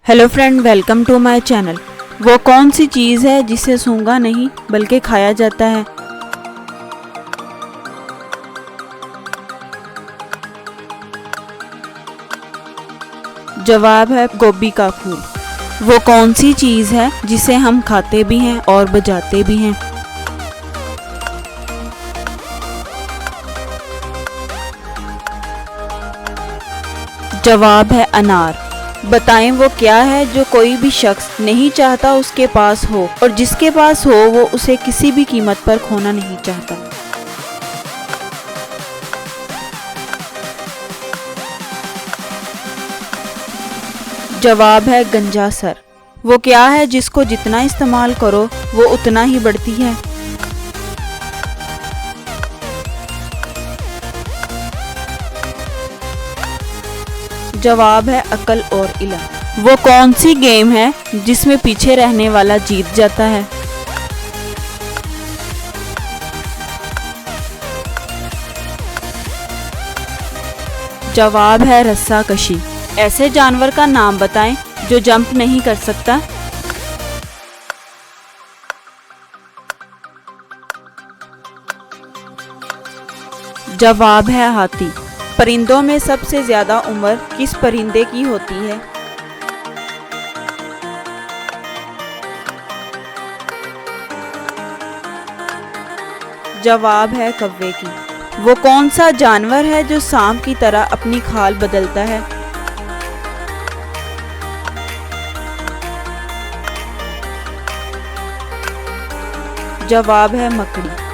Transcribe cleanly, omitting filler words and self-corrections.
Hello friend, welcome to my channel. वो कौन सी चीज़ है जिसे सूंघा नहीं बल्कि खाया जाता है? जवाब है गोभी का फूल। वो कौन सी चीज़ है जिसे हम खाते भी हैं और बजाते भी हैं? जवाब है अनार। बताएं वो क्या है जो कोई भी शख्स नहीं चाहता उसके पास हो और जिसके पास हो वो उसे किसी भी कीमत पर खोना नहीं चाहता। जवाब है गंजा सर। वो क्या है जिसको जितना इस्तेमाल करो वो उतना ही बढ़ती है? जवाब है अक्ल और इल्म। वो कौन सी गेम है जिसमें पीछे रहने वाला जीत जाता है? जवाब है रस्सा कशी। ऐसे जानवर का नाम बताएं जो जंप नहीं कर सकता। जवाब है हाथी। परिंदों में सबसे ज्यादा उम्र किस परिंदे की होती है? जवाब है कौवे की। वो कौन सा जानवर है जो सांप की तरह अपनी खाल बदलता है? जवाब है मकड़ी।